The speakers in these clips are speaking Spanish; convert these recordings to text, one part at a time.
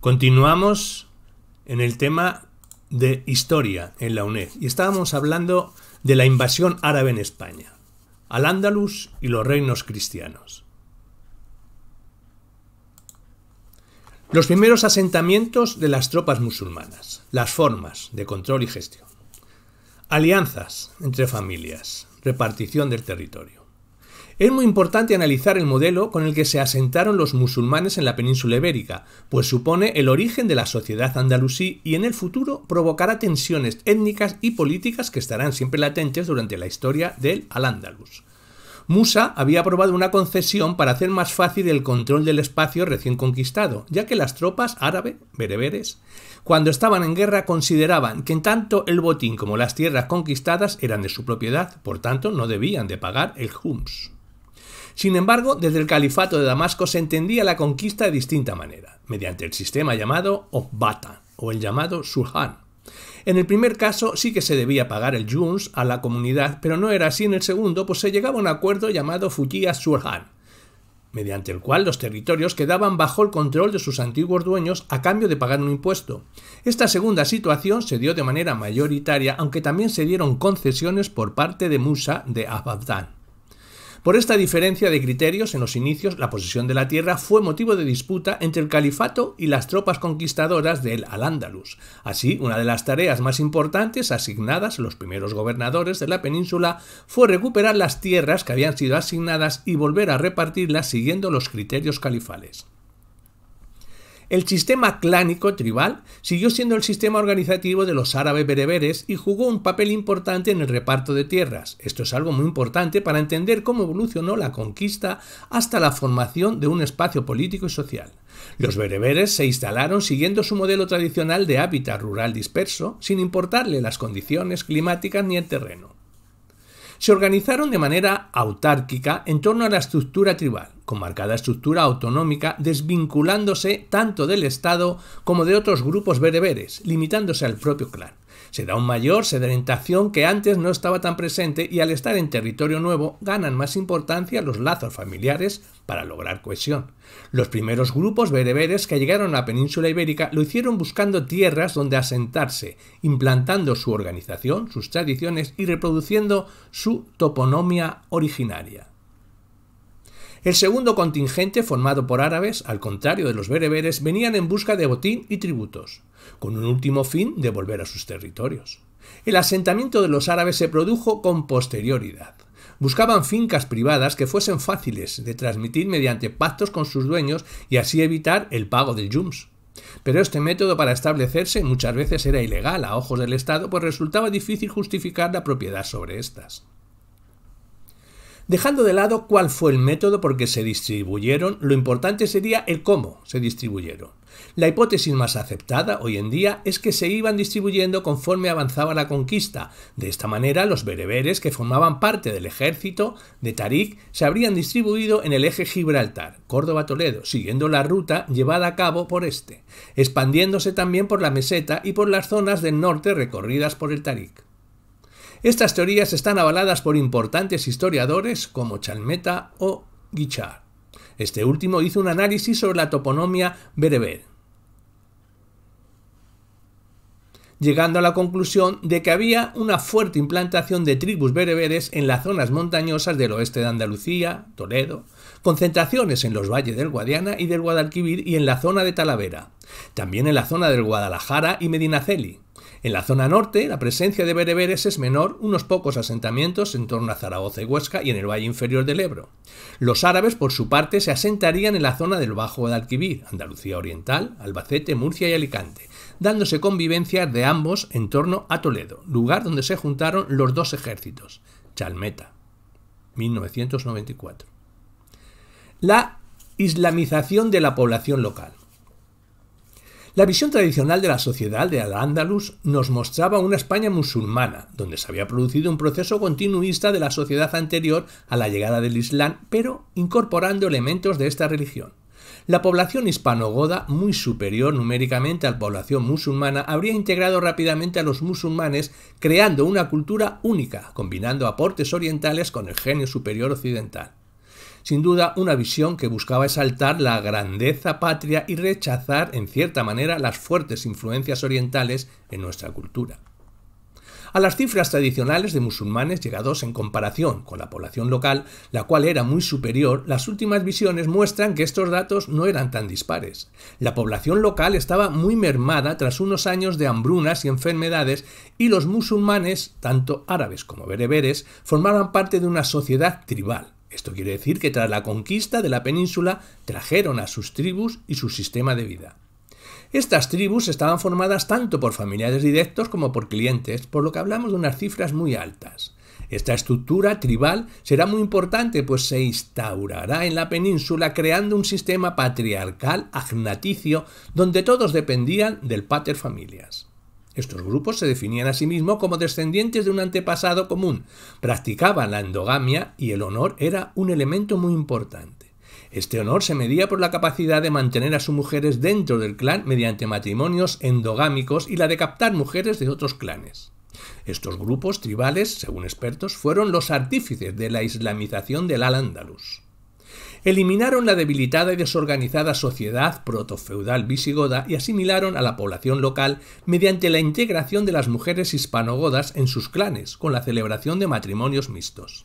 Continuamos en el tema de historia en la UNED y estábamos hablando de la invasión árabe en España, Al-Ándalus y los reinos cristianos. Los primeros asentamientos de las tropas musulmanas, las formas de control y gestión, alianzas entre familias, repartición del territorio. Es muy importante analizar el modelo con el que se asentaron los musulmanes en la península ibérica, pues supone el origen de la sociedad andalusí y en el futuro provocará tensiones étnicas y políticas que estarán siempre latentes durante la historia del Al-Ándalus. Musa había aprobado una concesión para hacer más fácil el control del espacio recién conquistado, ya que las tropas bereberes, cuando estaban en guerra, consideraban que tanto el botín como las tierras conquistadas eran de su propiedad, por tanto no debían de pagar el Hums. Sin embargo, desde el califato de Damasco se entendía la conquista de distinta manera, mediante el sistema llamado Okbata o el llamado Sulhan. En el primer caso sí que se debía pagar el Jums a la comunidad, pero no era así en el segundo, pues se llegaba a un acuerdo llamado Fujiya Sulhan, mediante el cual los territorios quedaban bajo el control de sus antiguos dueños a cambio de pagar un impuesto. Esta segunda situación se dio de manera mayoritaria, aunque también se dieron concesiones por parte de Musa de Abadan. Por esta diferencia de criterios, en los inicios, la posesión de la tierra fue motivo de disputa entre el califato y las tropas conquistadoras del Al-Ándalus. Así, una de las tareas más importantes asignadas a los primeros gobernadores de la península fue recuperar las tierras que habían sido asignadas y volver a repartirlas siguiendo los criterios califales. El sistema clánico tribal siguió siendo el sistema organizativo de los árabes bereberes y jugó un papel importante en el reparto de tierras. Esto es algo muy importante para entender cómo evolucionó la conquista hasta la formación de un espacio político y social. Los bereberes se instalaron siguiendo su modelo tradicional de hábitat rural disperso, sin importarle las condiciones climáticas ni el terreno. Se organizaron de manera autárquica en torno a la estructura tribal, con marcada estructura autonómica, desvinculándose tanto del Estado como de otros grupos bereberes, limitándose al propio clan. Se da una mayor sedimentación que antes no estaba tan presente y al estar en territorio nuevo ganan más importancia los lazos familiares para lograr cohesión. Los primeros grupos bereberes que llegaron a la península ibérica lo hicieron buscando tierras donde asentarse, implantando su organización, sus tradiciones y reproduciendo su toponimia originaria. El segundo contingente, formado por árabes, al contrario de los bereberes, venían en busca de botín y tributos, con un último fin de volver a sus territorios. El asentamiento de los árabes se produjo con posterioridad. Buscaban fincas privadas que fuesen fáciles de transmitir mediante pactos con sus dueños y así evitar el pago del Jums. Pero este método para establecerse muchas veces era ilegal a ojos del Estado, pues resultaba difícil justificar la propiedad sobre estas. Dejando de lado cuál fue el método por que se distribuyeron, lo importante sería el cómo se distribuyeron. La hipótesis más aceptada hoy en día es que se iban distribuyendo conforme avanzaba la conquista. De esta manera, los bereberes que formaban parte del ejército de Tarik se habrían distribuido en el eje Gibraltar, Córdoba-Toledo, siguiendo la ruta llevada a cabo por este, expandiéndose también por la meseta y por las zonas del norte recorridas por el Tarik. Estas teorías están avaladas por importantes historiadores como Chalmeta o Guichard. Este último hizo un análisis sobre la toponimia bereber, llegando a la conclusión de que había una fuerte implantación de tribus bereberes en las zonas montañosas del oeste de Andalucía, Toledo, concentraciones en los valles del Guadiana y del Guadalquivir y en la zona de Talavera, también en la zona del Guadalajara y Medinaceli. En la zona norte, la presencia de bereberes es menor, unos pocos asentamientos en torno a Zaragoza y Huesca y en el valle inferior del Ebro. Los árabes, por su parte, se asentarían en la zona del Bajo Guadalquivir, Andalucía Oriental, Albacete, Murcia y Alicante, dándose convivencia de ambos en torno a Toledo, lugar donde se juntaron los dos ejércitos. Chalmeta, 1994. La islamización de la población local. La visión tradicional de la sociedad de Al-Ándalus nos mostraba una España musulmana, donde se había producido un proceso continuista de la sociedad anterior a la llegada del Islam, pero incorporando elementos de esta religión. La población hispanogoda, muy superior numéricamente a la población musulmana, habría integrado rápidamente a los musulmanes, creando una cultura única, combinando aportes orientales con el genio superior occidental. sin duda una visión que buscaba exaltar la grandeza patria y rechazar, en cierta manera, las fuertes influencias orientales en nuestra cultura. A las cifras tradicionales de musulmanes llegados en comparación con la población local, la cual era muy superior, las últimas visiones muestran que estos datos no eran tan dispares. La población local estaba muy mermada tras unos años de hambrunas y enfermedades, y los musulmanes, tanto árabes como bereberes, formaban parte de una sociedad tribal. Esto quiere decir que tras la conquista de la península trajeron a sus tribus y su sistema de vida. Estas tribus estaban formadas tanto por familiares directos como por clientes, por lo que hablamos de unas cifras muy altas. Esta estructura tribal será muy importante, pues se instaurará en la península creando un sistema patriarcal agnaticio donde todos dependían del pater familias. Estos grupos se definían a sí mismos como descendientes de un antepasado común, practicaban la endogamia y el honor era un elemento muy importante. Este honor se medía por la capacidad de mantener a sus mujeres dentro del clan mediante matrimonios endogámicos y la de captar mujeres de otros clanes. Estos grupos tribales, según expertos, fueron los artífices de la islamización del Al-Ándalus. Eliminaron la debilitada y desorganizada sociedad protofeudal visigoda y asimilaron a la población local mediante la integración de las mujeres hispanogodas en sus clanes, con la celebración de matrimonios mixtos.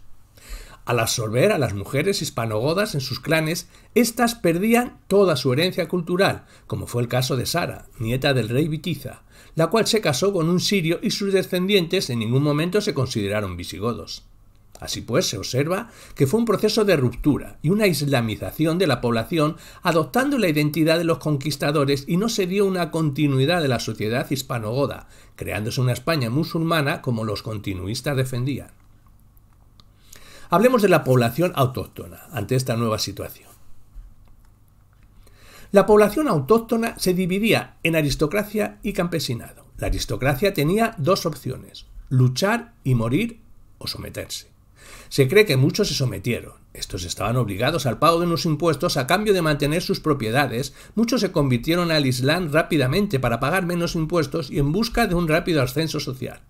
Al absorber a las mujeres hispanogodas en sus clanes, éstas perdían toda su herencia cultural, como fue el caso de Sara, nieta del rey Bitiza, la cual se casó con un sirio y sus descendientes en ningún momento se consideraron visigodos. Así pues, se observa que fue un proceso de ruptura y una islamización de la población adoptando la identidad de los conquistadores y no se dio una continuidad de la sociedad hispanogoda, creándose una España musulmana como los continuistas defendían. Hablemos de la población autóctona ante esta nueva situación. La población autóctona se dividía en aristocracia y campesinado. La aristocracia tenía dos opciones: luchar y morir o someterse. Se cree que muchos se sometieron. Estos estaban obligados al pago de unos impuestos a cambio de mantener sus propiedades. Muchos se convirtieron al Islam rápidamente para pagar menos impuestos y en busca de un rápido ascenso social.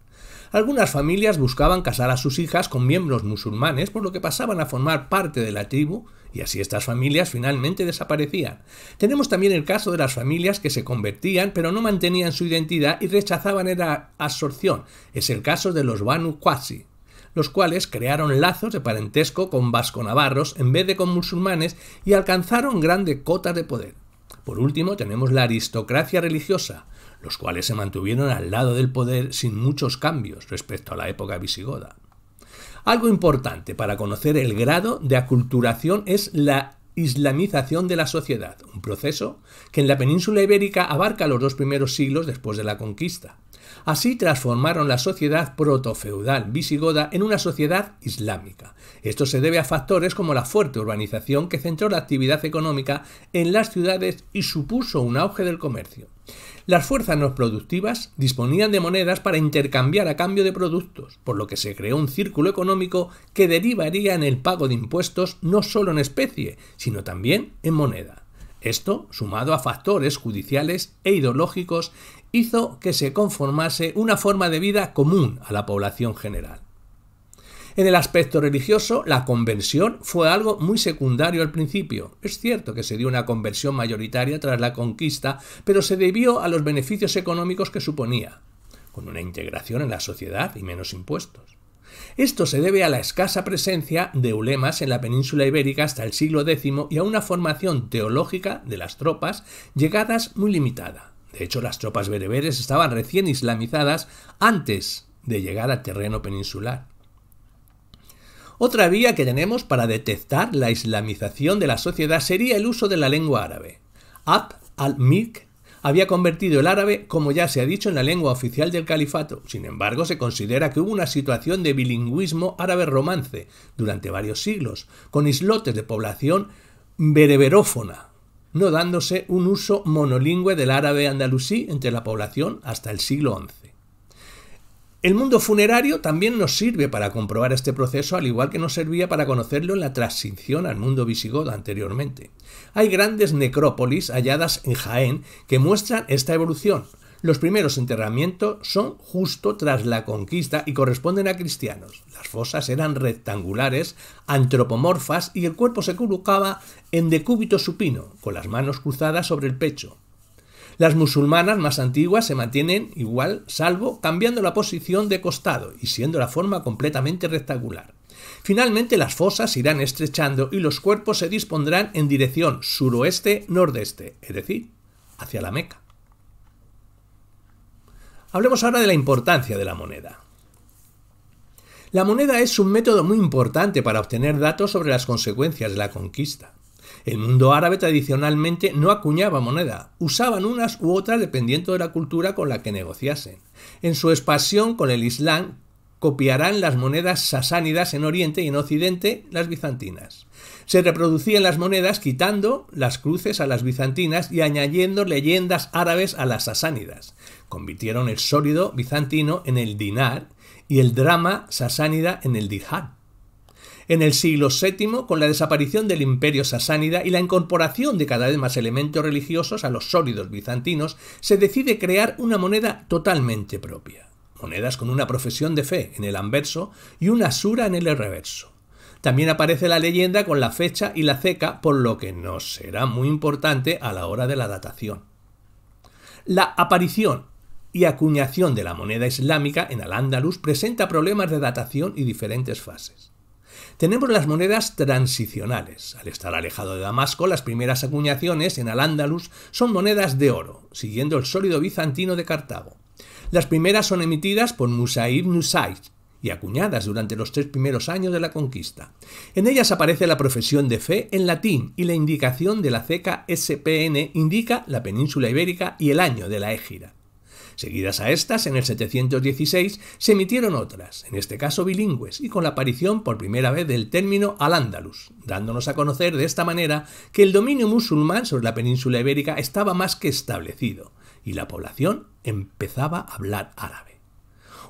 Algunas familias buscaban casar a sus hijas con miembros musulmanes, por lo que pasaban a formar parte de la tribu, y así estas familias finalmente desaparecían. Tenemos también el caso de las familias que se convertían pero no mantenían su identidad y rechazaban la absorción. Es el caso de los Banu Qasi, los cuales crearon lazos de parentesco con vasco-navarros en vez de con musulmanes y alcanzaron grandes cotas de poder. Por último, tenemos la aristocracia religiosa, los cuales se mantuvieron al lado del poder sin muchos cambios respecto a la época visigoda. Algo importante para conocer el grado de aculturación es la islamización de la sociedad, un proceso que en la península ibérica abarca los 2 primeros siglos después de la conquista. Así transformaron la sociedad protofeudal visigoda en una sociedad islámica. Esto se debe a factores como la fuerte urbanización que centró la actividad económica en las ciudades y supuso un auge del comercio. Las fuerzas no productivas disponían de monedas para intercambiar a cambio de productos, por lo que se creó un círculo económico que derivaría en el pago de impuestos no solo en especie, sino también en moneda. Esto, sumado a factores judiciales e ideológicos, hizo que se conformase una forma de vida común a la población general. En el aspecto religioso, la conversión fue algo muy secundario al principio. Es cierto que se dio una conversión mayoritaria tras la conquista, pero se debió a los beneficios económicos que suponía, con una integración en la sociedad y menos impuestos. Esto se debe a la escasa presencia de ulemas en la península ibérica hasta el siglo X y a una formación teológica de las tropas llegadas muy limitada. De hecho, las tropas bereberes estaban recién islamizadas antes de llegar al terreno peninsular. Otra vía que tenemos para detectar la islamización de la sociedad sería el uso de la lengua árabe. Abd al-Mulk había convertido el árabe, como ya se ha dicho, en la lengua oficial del califato. Sin embargo, se considera que hubo una situación de bilingüismo árabe-romance durante varios siglos, con islotes de población bereberófona, no dándose un uso monolingüe del árabe andalusí entre la población hasta el siglo XI. El mundo funerario también nos sirve para comprobar este proceso, al igual que nos servía para conocerlo en la transición al mundo visigodo anteriormente. Hay grandes necrópolis halladas en Jaén que muestran esta evolución. Los primeros enterramientos son justo tras la conquista y corresponden a cristianos. Las fosas eran rectangulares, antropomorfas y el cuerpo se colocaba en decúbito supino, con las manos cruzadas sobre el pecho. Las musulmanas más antiguas se mantienen igual, salvo cambiando la posición de costado y siendo la forma completamente rectangular. Finalmente las fosas irán estrechando y los cuerpos se dispondrán en dirección suroeste-nordeste, es decir, hacia la Meca. Hablemos ahora de la importancia de la moneda. La moneda es un método muy importante para obtener datos sobre las consecuencias de la conquista. El mundo árabe tradicionalmente no acuñaba moneda, usaban unas u otras dependiendo de la cultura con la que negociasen. En su expansión con el Islam, copiarán las monedas sasánidas en Oriente y en Occidente las bizantinas. Se reproducían las monedas quitando las cruces a las bizantinas y añadiendo leyendas árabes a las sasánidas. Convirtieron el sólido bizantino en el dinar y el drama sasánida en el dirham. En el siglo VII, con la desaparición del imperio sasánida y la incorporación de cada vez más elementos religiosos a los sólidos bizantinos, se decide crear una moneda totalmente propia. Monedas con una profesión de fe en el anverso y una sura en el reverso. También aparece la leyenda con la fecha y la ceca, por lo que no será muy importante a la hora de la datación. La aparición y acuñación de la moneda islámica en Al-Ándalus presenta problemas de datación y diferentes fases. Tenemos las monedas transicionales. Al estar alejado de Damasco, las primeras acuñaciones en Al-Ándalus son monedas de oro, siguiendo el sólido bizantino de Cartago. Las primeras son emitidas por Musa ibn Said y acuñadas durante los 3 primeros años de la conquista. En ellas aparece la profesión de fe en latín y la indicación de la ceca SPN indica la península ibérica y el año de la égira. Seguidas a estas, en el 716, se emitieron otras, en este caso bilingües, y con la aparición por primera vez del término al-Ándalus, dándonos a conocer de esta manera que el dominio musulmán sobre la península ibérica estaba más que establecido, y la población empezaba a hablar árabe.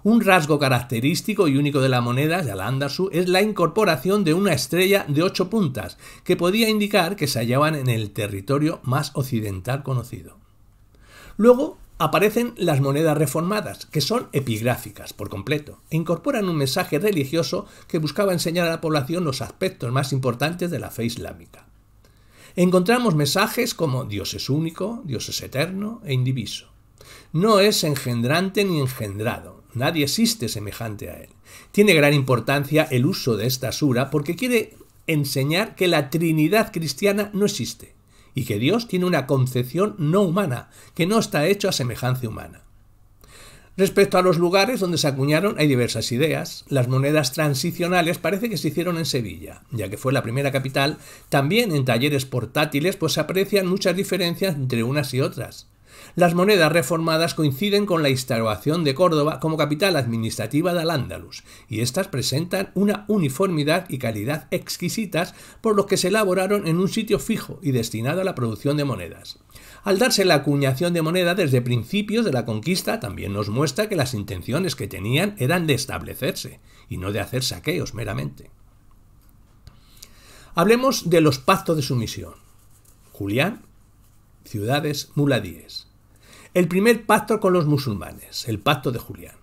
Un rasgo característico y único de la moneda de Al-Ándalus es la incorporación de una estrella de 8 puntas, que podía indicar que se hallaban en el territorio más occidental conocido. Luego aparecen las monedas reformadas, que son epigráficas por completo, e incorporan un mensaje religioso que buscaba enseñar a la población los aspectos más importantes de la fe islámica. Encontramos mensajes como Dios es único, Dios es eterno e indiviso. No es engendrante ni engendrado, nadie existe semejante a él. Tiene gran importancia el uso de esta sura porque quiere enseñar que la Trinidad cristiana no existe y que Dios tiene una concepción no humana, que no está hecho a semejanza humana. Respecto a los lugares donde se acuñaron hay diversas ideas. Las monedas transicionales parece que se hicieron en Sevilla, ya que fue la primera capital, también en talleres portátiles, pues se aprecian muchas diferencias entre unas y otras. Las monedas reformadas coinciden con la instauración de Córdoba como capital administrativa de Al-Ándalus, y estas presentan una uniformidad y calidad exquisitas, por lo que se elaboraron en un sitio fijo y destinado a la producción de monedas. Al darse la acuñación de moneda desde principios de la conquista, también nos muestra que las intenciones que tenían eran de establecerse, y no de hacer saqueos meramente. Hablemos de los pactos de sumisión. Julián, ciudades muladíes. El primer pacto con los musulmanes, el pacto de Julián.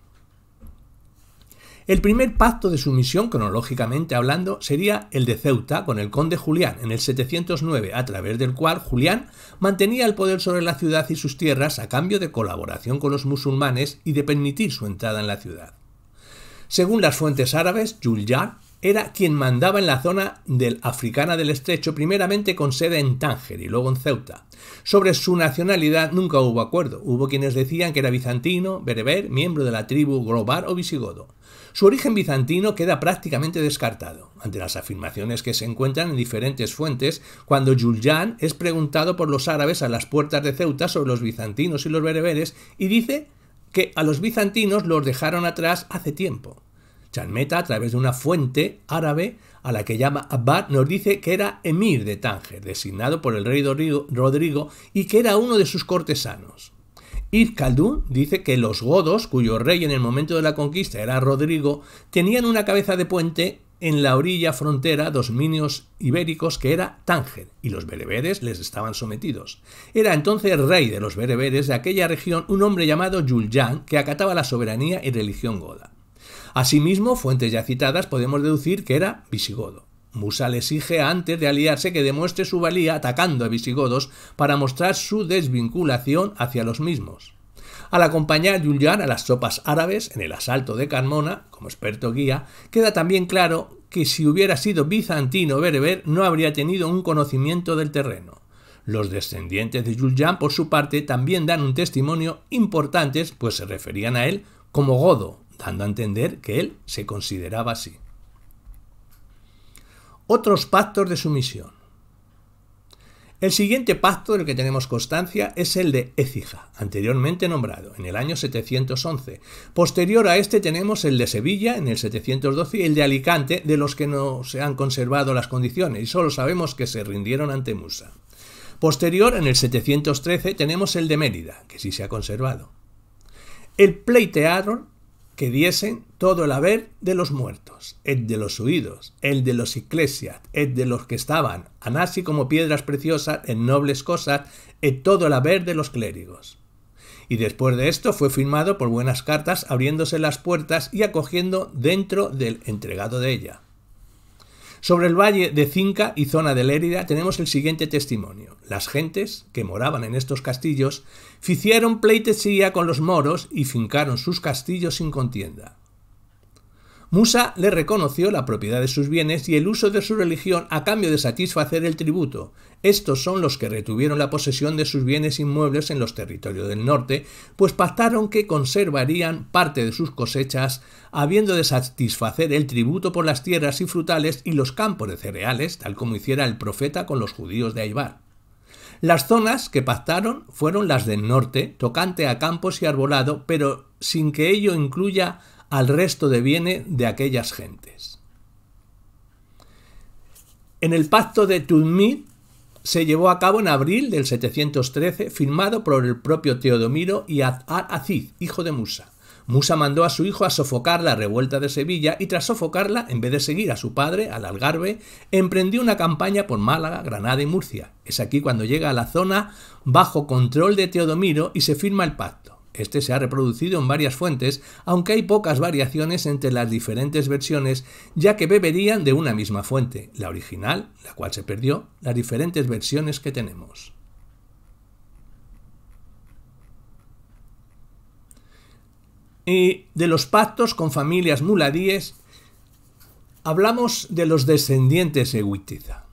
El primer pacto de sumisión, cronológicamente hablando, sería el de Ceuta con el conde Julián en el 709, a través del cual Julián mantenía el poder sobre la ciudad y sus tierras a cambio de colaboración con los musulmanes y de permitir su entrada en la ciudad. Según las fuentes árabes, Julián era quien mandaba en la zona africana del Estrecho, primeramente con sede en Tánger y luego en Ceuta. Sobre su nacionalidad nunca hubo acuerdo. Hubo quienes decían que era bizantino, bereber, miembro de la tribu Grobar o visigodo. Su origen bizantino queda prácticamente descartado, ante las afirmaciones que se encuentran en diferentes fuentes, cuando Julián es preguntado por los árabes a las puertas de Ceuta sobre los bizantinos y los bereberes, y dice que a los bizantinos los dejaron atrás hace tiempo. Chanmeta, a través de una fuente árabe a la que llama Abbad, nos dice que era emir de Tánger, designado por el rey Rodrigo, y que era uno de sus cortesanos. Ibn Khaldún dice que los godos, cuyo rey en el momento de la conquista era Rodrigo, tenían una cabeza de puente en la orilla frontera dominios ibéricos que era Tánger, y los bereberes les estaban sometidos. Era entonces rey de los bereberes de aquella región un hombre llamado Yulyan, que acataba la soberanía y religión goda. Asimismo, fuentes ya citadas podemos deducir que era visigodo. Musa le exige antes de aliarse que demuestre su valía atacando a visigodos para mostrar su desvinculación hacia los mismos. Al acompañar Yulyan a las tropas árabes en el asalto de Carmona, como experto guía, queda también claro que si hubiera sido bizantino o bereber no habría tenido un conocimiento del terreno. Los descendientes de Yulyan, por su parte, también dan un testimonio importante, pues se referían a él como godo, dando a entender que él se consideraba así. Otros pactos de sumisión. El siguiente pacto del que tenemos constancia es el de Écija, anteriormente nombrado, en el año 711. Posterior a este tenemos el de Sevilla, en el 712, y el de Alicante, de los que no se han conservado las condiciones, y solo sabemos que se rindieron ante Musa. Posterior, en el 713, tenemos el de Mérida, que sí se ha conservado. El pleitearon que diesen todo el haber de los muertos, el de los huidos, el de los eclesias, el de los que estaban, anasí como piedras preciosas en nobles cosas, el todo el haber de los clérigos. Y después de esto fue firmado por buenas cartas, abriéndose las puertas y acogiendo dentro del entregado de ella. Sobre el valle de Cinca y zona de Lérida tenemos el siguiente testimonio. Las gentes que moraban en estos castillos ficieron pleitesía con los moros y fincaron sus castillos sin contienda. Musa le reconoció la propiedad de sus bienes y el uso de su religión a cambio de satisfacer el tributo. Estos son los que retuvieron la posesión de sus bienes inmuebles en los territorios del norte, pues pactaron que conservarían parte de sus cosechas, habiendo de satisfacer el tributo por las tierras y frutales y los campos de cereales, tal como hiciera el profeta con los judíos de Aibar. Las zonas que pactaron fueron las del norte, tocante a campos y arbolado, pero sin que ello incluya al resto de bienes de aquellas gentes. En el pacto de Tudmid se llevó a cabo en abril del 713, firmado por el propio Teodomiro y Ad-Aziz, hijo de Musa. Musa mandó a su hijo a sofocar la revuelta de Sevilla y tras sofocarla, en vez de seguir a su padre, al Algarve, emprendió una campaña por Málaga, Granada y Murcia. Es aquí cuando llega a la zona bajo control de Teodomiro y se firma el pacto. Este se ha reproducido en varias fuentes, aunque hay pocas variaciones entre las diferentes versiones, ya que beberían de una misma fuente, la original, la cual se perdió, las diferentes versiones que tenemos. Y de los pactos con familias muladíes, hablamos de los descendientes de Witiza.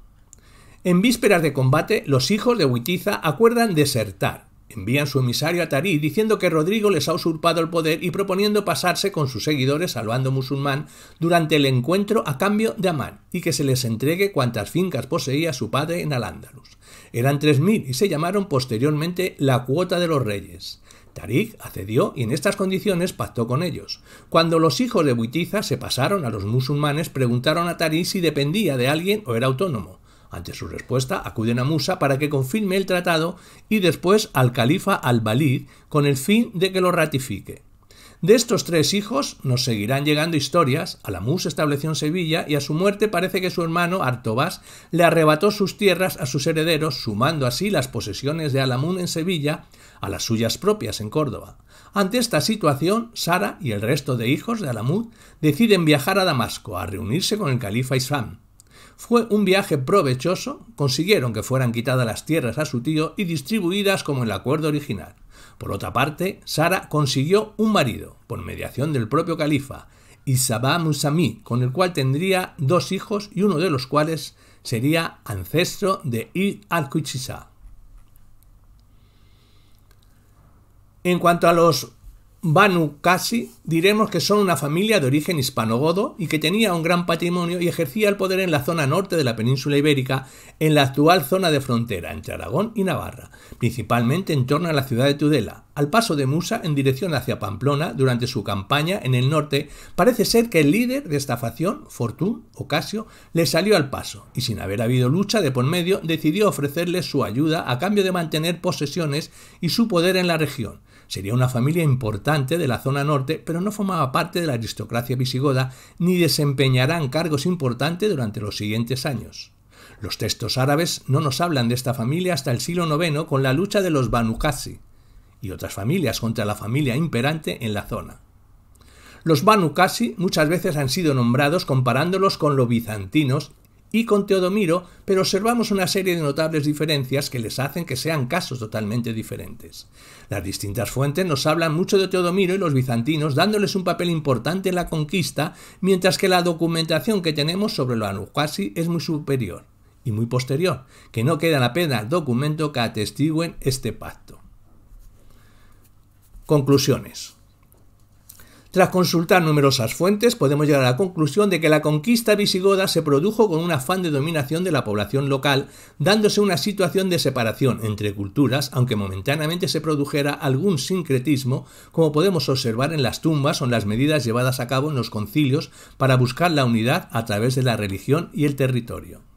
En vísperas de combate, los hijos de Witiza acuerdan desertar. Envían su emisario a Tarí diciendo que Rodrigo les ha usurpado el poder y proponiendo pasarse con sus seguidores al bando musulmán durante el encuentro a cambio de Amán y que se les entregue cuantas fincas poseía su padre en Al-Ándalus. Eran 3000 y se llamaron posteriormente la cuota de los reyes. Tarik accedió y en estas condiciones pactó con ellos. Cuando los hijos de Witiza se pasaron a los musulmanes, preguntaron a Tarik si dependía de alguien o era autónomo. Ante su respuesta, acuden a Musa para que confirme el tratado y después al califa al-Walid con el fin de que lo ratifique. De estos 3 hijos nos seguirán llegando historias. Alamú se estableció en Sevilla y a su muerte parece que su hermano Artobás le arrebató sus tierras a sus herederos, sumando así las posesiones de Alamún en Sevilla a las suyas propias en Córdoba. Ante esta situación, Sara y el resto de hijos de Alamud deciden viajar a Damasco a reunirse con el califa Isfán. Fue un viaje provechoso, consiguieron que fueran quitadas las tierras a su tío y distribuidas como en el acuerdo original. Por otra parte, Sara consiguió un marido, por mediación del propio califa, Isabá Musamí, con el cual tendría 2 hijos y uno de los cuales sería ancestro de Ir al-Kuchisa. En cuanto a los Banu Qasi, diremos que son una familia de origen hispano-godo y que tenía un gran patrimonio y ejercía el poder en la zona norte de la península ibérica, en la actual zona de frontera entre Aragón y Navarra, principalmente en torno a la ciudad de Tudela. Al paso de Musa en dirección hacia Pamplona durante su campaña en el norte, parece ser que el líder de esta facción, Fortún o Casio, le salió al paso y sin haber habido lucha de por medio decidió ofrecerle su ayuda a cambio de mantener posesiones y su poder en la región. Sería una familia importante de la zona norte, pero pero no formaba parte de la aristocracia visigoda ni desempeñarán cargos importantes durante los siguientes años. Los textos árabes no nos hablan de esta familia hasta el siglo IX con la lucha de los Banu Qasi y otras familias contra la familia imperante en la zona. Los Banu Qasi muchas veces han sido nombrados comparándolos con los bizantinos y con Teodomiro, pero observamos una serie de notables diferencias que les hacen que sean casos totalmente diferentes. Las distintas fuentes nos hablan mucho de Teodomiro y los bizantinos, dándoles un papel importante en la conquista, mientras que la documentación que tenemos sobre los Banu Qasi es muy superior y muy posterior, que no quedan apenas documentos que atestiguen este pacto. Conclusiones. Tras consultar numerosas fuentes, podemos llegar a la conclusión de que la conquista visigoda se produjo con un afán de dominación de la población local, dándose una situación de separación entre culturas, aunque momentáneamente se produjera algún sincretismo, como podemos observar en las tumbas o en las medidas llevadas a cabo en los concilios para buscar la unidad a través de la religión y el territorio.